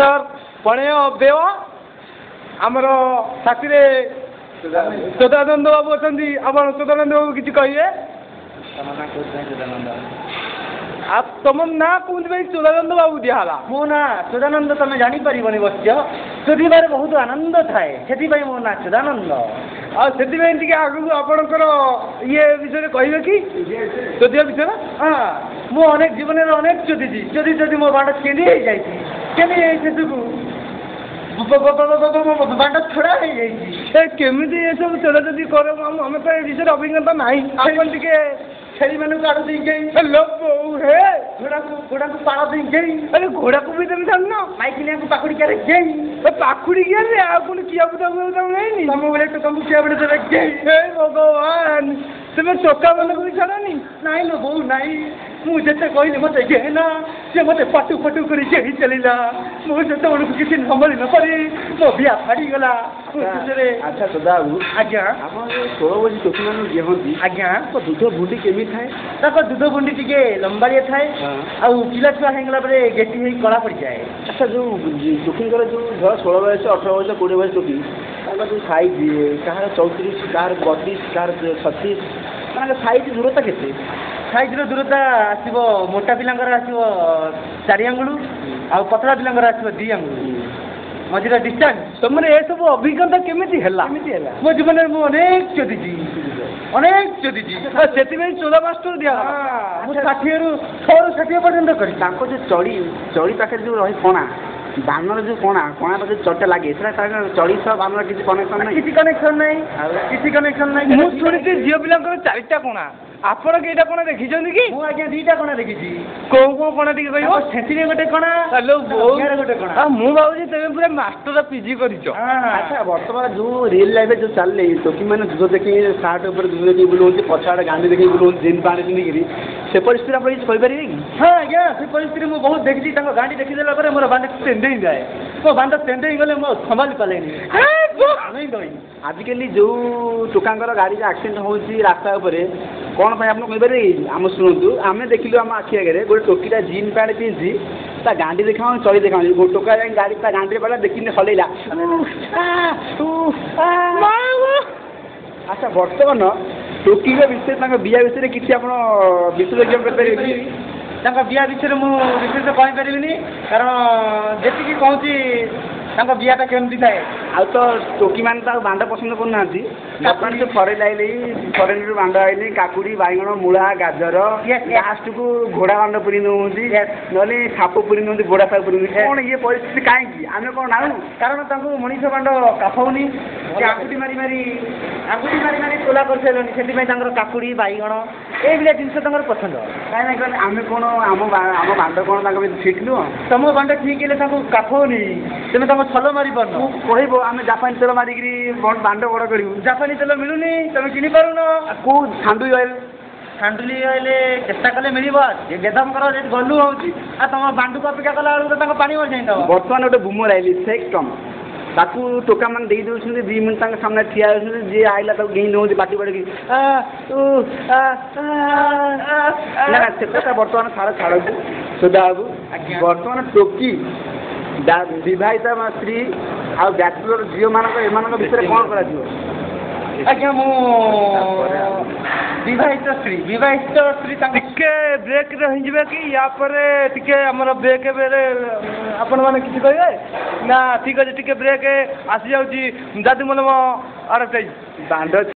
Doctor ପଣୟ ବେୟ ଆମର ସାଥିରେ ସଦାନନ୍ଦ ବାବୁ ଅଛନ୍ତି। ଆପଣ ସଦାନନ୍ଦ ବାବୁ କିଛି କହିବେ? ଆଉ ତମ ନାଁ କୋଉଥିପାଇଁ ସଦାନନ୍ଦ ବାବୁ ଦିଆହେଲା? ମୋ ନାଁ ସଦାନନ୍ଦ ତମେ ଜାଣିପାରିବନି ବଶ୍ୟ ଶୋଧିବାରେ ବହୁତ ଆନନ୍ଦ ଥାଏ, ସେଥିପାଇଁ ମୋ ନାଁ ସଦାନନ୍ଦ। ଆଉ ସେଥିପାଇଁ ଟିକେ ଆଗକୁ ଆପଣଙ୍କର ଇଏ ବିଷୟରେ କହିବେ କି? ଶୋଧିବା ବିଷୟରେ? ହଁ, ମୁଁ ଅନେକ ଜୀବନରେ ଅନେକ ଚୋଦିଛି, ଚୋଦି ମୋ ବାଟ ଛିଣ୍ଡି ହେଇଯାଇଛି। କେମିତି ଶେଷକୁ ବାଟ ଛଡ଼ା ହେଇଯାଇଛି। ଏ କେମିତି ଏସବୁ ଚୋରାଚୋରି କର? ଆମେ ତ ଏ ବିଷୟରେ ଅଭିଜ୍ଞତା ନାହିଁ। ଆପଣ ଟିକେ ଛେଳିମାନଙ୍କୁ କାଢୁ ଦେଇଯାଇ ହେ ଘୋଡ଼ାକୁ ପାଳ ଦେଇଯାଇ ଆରେ ଘୋଡ଼ାକୁ ବି ତମେ ଜାଣିନ? ମାଇକିନିଆକୁ ପାଖୁଡ଼ି କିଆରେ ଯାଇ ପାଖୁଡ଼ି କିଆରେ ଆଉ ପୁଣି କିଆ ବୁଦା ତମେ ଯାଇନି? ତମ ବେଳେ ଟୋକାଙ୍କୁ କିଆ ବେଳେ ଦେବେ ଯାଇ। ହେ ଭଗବାନ, ତୁମେ ଟୋକା ମାନଙ୍କୁ ବି ଛାଡ଼ନି? ନାଇଁ ଲୋ ବୋଉ ନାଇଁ, ମୁଁ ଯେତେ କହିଲି ମୋତେ ଗେହେନା, ସେ ମୋତେ ପାଟୁ ପାଟୁ କରି ଗେହି ଚାଲିଲା। ମୁଁ ସେତେବେଳକୁ କିଛି ସମ୍ଭାଳି ନ ପାରି ମୋ ବିଆ ଫାଡ଼ିଗଲା। ଆଚ୍ଛା ସଦାବାବୁ, ଆଜ୍ଞା ଆପଣ ଯେଉଁ 16 ବର୍ଷ ଟୋକିମାନଙ୍କୁ ଗେହନ୍ତି, ଆଜ୍ଞା ଦୁଧ ବୁଣ୍ଡି କେମିତି ଥାଏ? ତାଙ୍କ ଦୁଧ ବୁଣ୍ଡି ଟିକେ ଲମ୍ବାଳିଆ ଥାଏ, ଆଉ ପିଲା ଛୁଆ ହେଇଗଲା ପରେ ଗେଟି ହେଇ କଳା ପଡ଼ିଯାଏ। ଆଚ୍ଛା ଯେଉଁ ଟୋକିଙ୍କର ଯେଉଁ ଧର 16 ବର୍ଷ 18 ବର୍ଷ 20 ବର୍ଷ ଟୋକି, ତାଙ୍କର ଯେଉଁ ସାଇଜ୍ କାହାର 34, କାହାର 32, କାହାର 36, ତାଙ୍କ ସାଇଜ୍ ଦୂରତା କେତେ? ସାଇଜ୍ର ଦୂରତା ଆସିବ, ମୋଟା ପିଲାଙ୍କର ଆସିବ 4 ଆଙ୍ଗୁଳି, ଆଉ ପତଳା ପିଲାଙ୍କର ଆସିବ 2 ଆଙ୍ଗୁଳି। ମଝିରେ ଡିଷ୍ଟାନ୍ସ। ତମର ଏସବୁ ଅଭିଜ୍ଞତା କେମିତି ହେଲା? ମୋ ଜୀବନରେ ମୁଁ ଅନେକ ଚୋଦିଛି, ଅନେକ ଚୋଦିଛି। ସେଥିପାଇଁ ଚୋରା ମାଷ୍ଟର ଦିଆହେଲା। ମୁଁ 60ରୁ 60 ପର୍ଯ୍ୟନ୍ତ କରିଛି। ତାଙ୍କ ଯେଉଁ ଚଡ଼ି ପାଖରେ ଯେଉଁ ରହି କଣା, ବାନର ଯେଉଁ କଣା ପାଖରେ ଚଡ଼ିଟା ଲାଗେ, ସେଟା ତାଙ୍କ ଚଡ଼ି ସହ ବାନର କିଛି କନେକ୍ସନ୍ ନାହିଁ? କିଛି କନେକ୍ସନ୍ ନାହିଁ, କିଛି କନେକ୍ସନ୍ ନାହିଁ। ମୁଁ ଶୁଣିଛି ଝିଅ ପିଲାଙ୍କର 4ଟା କଣା, ଆପଣ କେଇଟା କଣା ଦେଖିଛନ୍ତି କି? ମୁଁ ଆଜ୍ଞା 2ଟା କଣା ଦେଖିଛି। କୋଉ କଣା ଟିକେ କହିବ? ସେଥିରେ ଗୋଟେ କଣା, ଗୋଟେ କଣା। ମୁଁ ଭାବୁଛି ତମେ ପୁରା ମାଷ୍ଟର ପିଜି କରିଛ। ଆଚ୍ଛା, ବର୍ତ୍ତମାନ ଯେଉଁ ରିଏଲ୍ ଲାଇଫ୍ରେ ଯେଉଁ ଚାଲିଲେ ଟୋକିମାନେ ଦୁଧ ଦେଖିକି ସାର୍ଟ ଉପରେ ଦୁଧ ଦେଖିକି ବୁଲୁଛନ୍ତି, ପଛଆଡ଼େ ଗାଣ୍ଡି ଦେଖିକି ବୁଲୁଛନ୍ତି, ଜିନ୍ ପାଣି ପିନ୍ଧିକିରି, ସେ ପରିସ୍ଥିତିରେ ଆପଣ କିଛି କହିପାରିବେ କି? ହଁ ଆଜ୍ଞା, ସେ ପରିସ୍ଥିତିରେ ମୁଁ ବହୁତ ଦେଖିଛି। ତାଙ୍କ ଗାଣ୍ଡି ଦେଖିଦେଲା ପରେ ମୋର ବାନ୍ଧ ଟେଣ୍ଡେଇ ଯାଏ। ମୋ ବାନ୍ଧ ଟେଣ୍ଡେଇ ଗଲେ ମୁଁ ସମ୍ଭାଳି ପାରେନି। ଆଜିକାଲି ଯେଉଁ ଟୋକାଙ୍କର ଗାଡ଼ିରେ ଆକ୍ସିଡେଣ୍ଟ ହେଉଛି ରାସ୍ତା ଉପରେ, କ'ଣ ପାଇଁ ଆପଣ କହିପାରିବେ କି? ଆମେ ଶୁଣନ୍ତୁ, ଆମେ ଦେଖିଲୁ ଆମ ଆଖି ଆଗରେ ଗୋଟେ ଟୋକିଟା ଜିନ୍ ପ୍ୟାଣ୍ଟ ପିନ୍ଧି ତା ଗାଣ୍ଡି ଦେଖାଉନି, ଚଳି ଦେଖାଉନି, ଗୋଟେ ଟୋକା ଯାଇ ଗାଡ଼ି ତା ଗାଣ୍ଡିରେ ପଡ଼ିଲା, ଦେଖିନି ହଲେଇଲା। ଆଚ୍ଛା, ବର୍ତ୍ତମାନ ଟୋକିଙ୍କ ବିଷୟରେ, ତାଙ୍କ ବିଆ ବିଷୟରେ କିଛି ଆପଣ ବିଶେଷଜ୍ଞ କରିପାରିବେ କି? ତାଙ୍କ ବିଆ ବିଷୟରେ ମୁଁ ବିଶେଷ କହିପାରିବିନି, କାରଣ ଯେତିକି କହୁଛି ତାଙ୍କ ବିଆଟା କେମିତି ଥାଏ। ଆଉ ତ ଟୋକିମାନେ ତ ଆଉ ବାଣ୍ଡ ପସନ୍ଦ କରୁନାହାନ୍ତି। ବର୍ତ୍ତମାନ ଯେଉଁ ଫରେନ୍ରୁ ବାଣ୍ଡ ଆଇନି, କାକୁଡ଼ି, ବାଇଗଣ, ମୂଳା, ଗାଜର, ଲାଷ୍ଟକୁ ଘୋଡ଼ା ବାଣ୍ଡ ପୁରୀ ନେଉଛନ୍ତି, ନହେଲେ ସାପ ପୁରୀ ନେଉଛନ୍ତି, ଘୋଡ଼ା ସାପ ପୁରୀ ନେଉଛନ୍ତି। କ'ଣ ଇଏ ପରିସ୍ଥିତି କାହିଁକି? ଆମେ କ'ଣ ନାହୁଁ? କାରଣ ତାଙ୍କୁ ମଣିଷ ବାଣ୍ଡ କାଫଉନି, ସେ ଆଙ୍ଗୁଠି ମାରି ମାରି ତୋଲା କରିସାରିଲେଣି। ସେଥିପାଇଁ ତାଙ୍କର କାକୁଡ଼ି, ବାଇଗଣ ଏଇଭଳିଆ ଜିନିଷ ତାଙ୍କର ପସନ୍ଦ। କାହିଁକି ନା ଆମେ କ'ଣ ଆମ ବାଣ୍ଡ କ'ଣ ତାଙ୍କ ପାଇଁ ଠିକ୍ ନୁହଁ? ତମ ବାଣ୍ଡ ଠିକ୍ ହେଲେ ତାଙ୍କୁ କାଫଉନି, ତମେ ତାଙ୍କ ଛଲ ମାରି ପାରୁନ। କହିବ ଆମେ ଜାପାନୀ ତେଲ ମାରିକିରି ବାଣ୍ଡ ବଡ଼ କରିବୁ। ଜାପାନୀ ତେଲ ମିଳୁନି, ତମେ କିଣିପାରୁନ। କେଉଁ ସାଣ୍ଡୁଇ ଅଏଲ୍ ହେଲେ ଚେଷ୍ଟା କଲେ ମିଳିବ। ବେଦମଙ୍କର ଯଦି ଗଲୁ ହେଉଛି, ଆଉ ତମ ବାଣ୍ଡୁକୁ ଅପେକ୍ଷା କଲା ବେଳକୁ ତାଙ୍କ ପାଣି ମରିଯାଇଥିବ। ବର୍ତ୍ତମାନ ଗୋଟେ ବୁମର ଆଇଲି ଫେକ୍ ଟମ୍, ତାକୁ ଟୋକାମାନେ ଦେଇ ଦେଉଛନ୍ତି, 2 ମିନିଟ୍ ତାଙ୍କ ସାମ୍ନାରେ ଠିଆ ହେଉଛନ୍ତି, ଯିଏ ଆଇଲା ତାକୁ ଗେଇଁ ଦେଉଛନ୍ତି ପାଟି ପାଟିକି। ନା ସେ କଥା ବର୍ତ୍ତମାନ ଛାଡ଼ନ୍ତୁ ସଦାବାବୁ। ବର୍ତ୍ତମାନ ଟୋକି, ବିବାହିତା ସ୍ତ୍ରୀ ଆଉ ବ୍ୟାଚଲର ଝିଅମାନଙ୍କ ଏମାନଙ୍କ ବିଷୟରେ କ'ଣ କରାଯିବ? ଆଜ୍ଞା, ମୁଁ ବିବାହିତ ସ୍ତ୍ରୀ ଟିକେ ବ୍ରେକ୍ ରହିଯିବେ କି? ୟା ପରେ ଟିକେ ଆମର ବ୍ରେକ୍ ବେଳେ ଆପଣମାନେ କିଛି କହିବେ ନା? ଠିକ୍ ଅଛି, ଟିକେ ବ୍ରେକ୍ ଆସିଯାଉଛି। ଦାଦୁ ମନମ ଆଡ଼ଭର୍ଟାଇଜ୍।